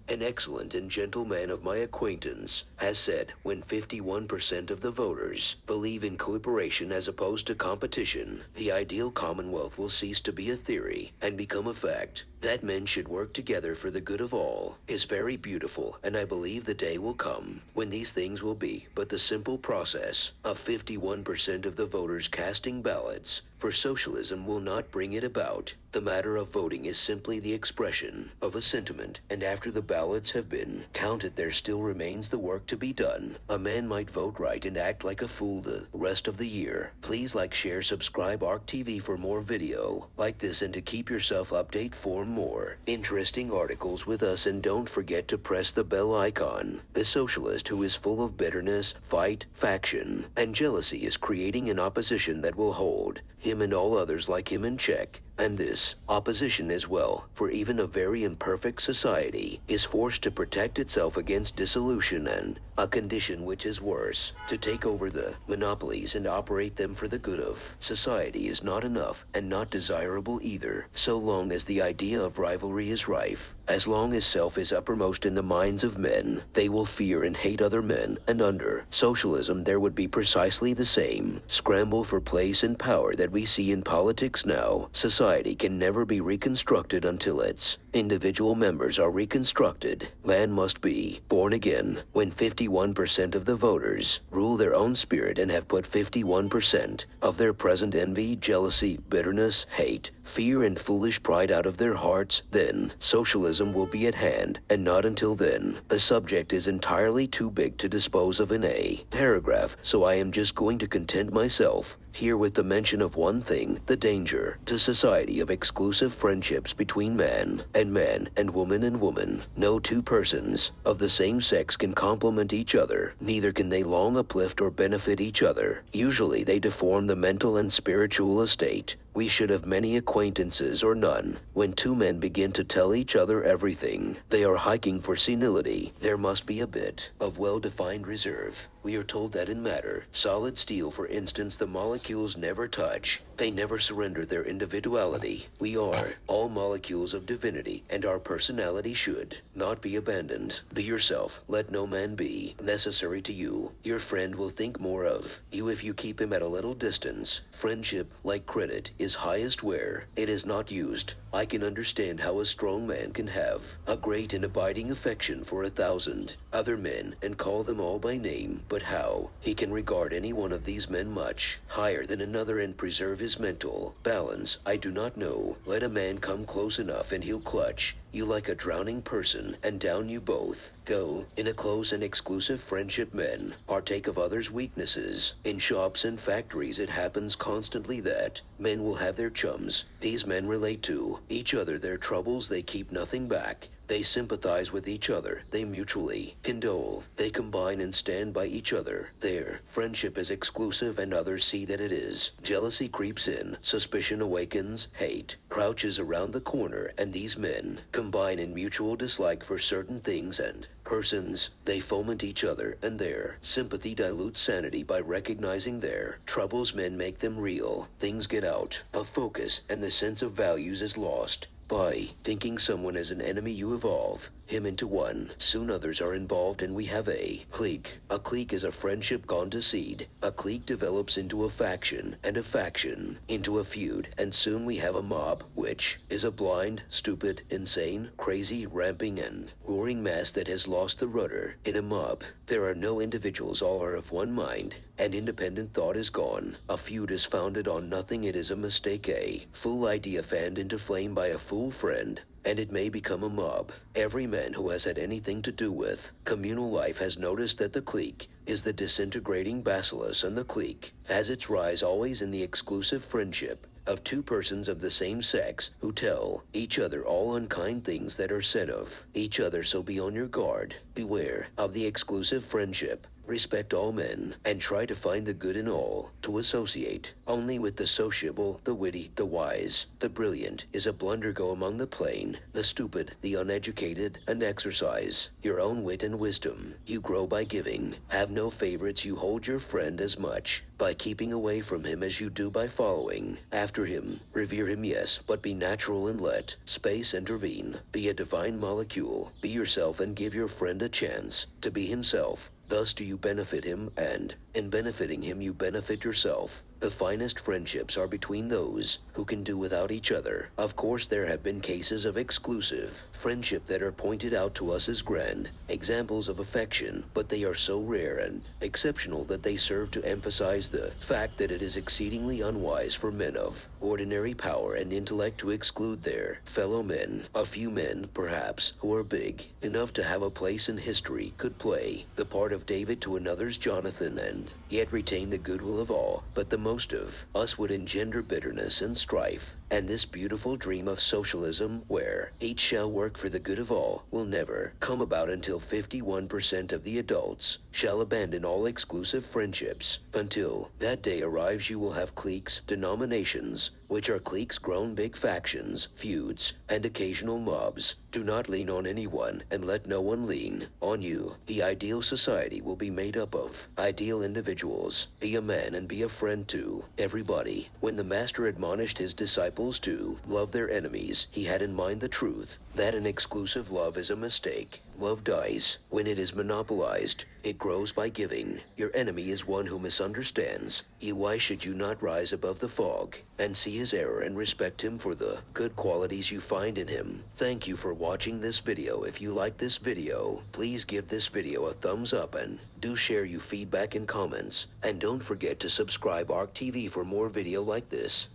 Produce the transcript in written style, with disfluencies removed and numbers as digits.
an excellent and gentle man of my acquaintance, has said when 51% of the voters believe in cooperation as opposed to competition, the ideal commonwealth will cease to be a theory and become a fact. That men should work together for the good of all is very beautiful, and I believe the day will come when these things will be but the simple process of 51% of the voters casting ballots for socialism will not bring it about. The matter of voting is simply the expression of a sentiment, and after the ballots have been counted there still remains the work to be done. A man might vote right and act like a fool the rest of the year. Please like, share, subscribe Ark TV for more video like this and to keep yourself update for more interesting articles with us, and don't forget to press the bell icon. The socialist who is full of bitterness, fight, faction, and jealousy is creating an opposition that will hold him and all others like him in check. And this opposition as well, for even a very imperfect society is forced to protect itself against dissolution and a condition which is worse, to take over the monopolies and operate them for the good of society is not enough and not desirable either, so long as the idea of rivalry is rife. As long as self is uppermost in the minds of men, they will fear and hate other men, and under socialism there would be precisely the same scramble for place and power that we see in politics now. Society can never be reconstructed until its individual members are reconstructed. Man must be born again. When 51% of the voters rule their own spirit and have put 51% of their present envy, jealousy, bitterness, hate, fear, and foolish pride out of their hearts, then socialism will be at hand, and not until then. The subject is entirely too big to dispose of in a paragraph, so I am just going to content myself here with the mention of one thing: the danger to society of exclusive friendships between man and woman and woman. No two persons of the same sex can complement each other, neither can they long uplift or benefit each other. Usually they deform the mental and spiritual estate. We should have many acquaintances or none. When two men begin to tell each other everything, they are hiking for senility. There must be a bit of well-defined reserve. We are told that in matter, solid steel for instance, the molecules never touch. They never surrender their individuality. We are all molecules of divinity, and our personality should not be abandoned. Be yourself. Let no man be necessary to you. Your friend will think more of you if you keep him at a little distance. Friendship, like credit, is highest where it is not used. I can understand how a strong man can have a great and abiding affection for 1,000 other men and call them all by name, but how he can regard any one of these men much higher than another and preserve his mental balance, I do not know. Let a man come close enough and he'll clutch you like a drowning person, and down you both go. In a close and exclusive friendship, men partake of others' weaknesses. In shops and factories it happens constantly that men will have their chums. These men relate to each other their troubles, they keep nothing back. They sympathize with each other, they mutually condole, they combine and stand by each other. Their friendship is exclusive and others see that it is. Jealousy creeps in, suspicion awakens, hate crouches around the corner, and these men combine in mutual dislike for certain things and persons. They foment each other, and their sympathy dilutes sanity by recognizing their troubles. Men make them real. Things get out of focus, and the sense of values is lost. By thinking someone as an enemy, you evolve him into one. Soon others are involved and we have a clique. A clique is a friendship gone to seed. A clique develops into a faction, and a faction into a feud, and soon we have a mob, which is a blind, stupid, insane, crazy, ramping, and roaring mass that has lost the rudder. In a mob, there are no individuals, all are of one mind, and independent thought is gone. A feud is founded on nothing, it is a mistake, a fool idea fanned into flame by a fool friend, and it may become a mob. Every man who has had anything to do with communal life has noticed that the clique is the disintegrating bacillus, and the clique has its rise always in the exclusive friendship of two persons of the same sex who tell each other all unkind things that are said of each other. So be on your guard. Beware of the exclusive friendship respect all men, and try to find the good in all. To associate only with the sociable, the witty, the wise, the brilliant is a blunder. Go among the plain, the stupid, the uneducated, and exercise your own wit and wisdom. You grow by giving. Have no favorites. You hold your friend as much by keeping away from him as you do by following after him. Revere him, yes, but be natural and let space intervene. Be a divine molecule. Be yourself and give your friend a chance to be himself. Thus do you benefit him, and in benefiting him you benefit yourself. The finest friendships are between those who can do without each other. Of course, there have been cases of exclusive friendship that are pointed out to us as grand examples of affection, but they are so rare and exceptional that they serve to emphasize the fact that it is exceedingly unwise for men of ordinary power and intellect to exclude their fellow men. A few men, perhaps, who are big enough to have a place in history could play the part of David to another's Jonathan and yet retain the goodwill of all, but the most of us would engender bitterness and strife. And this beautiful dream of socialism, where each shall work for the good of all, will never come about until 51% of the adults shall abandon all exclusive friendships. Until that day arrives, you will have cliques, denominations, which are cliques grown big, factions, feuds, and occasional mobs. Do not lean on anyone, and let no one lean on you. The ideal society will be made up of ideal individuals. Be a man and be a friend to everybody. When the master admonished his disciples to love their enemies, he had in mind the truth that an exclusive love is a mistake. Love dies when it is monopolized. It grows by giving. Your enemy is one who misunderstands you. Why should you not rise above the fog and see his error and respect him for the good qualities you find in him? Thank you for watching this video. If you like this video, please give this video a thumbs up and do share your feedback in comments. And don't forget to subscribe ArkTV for more video like this.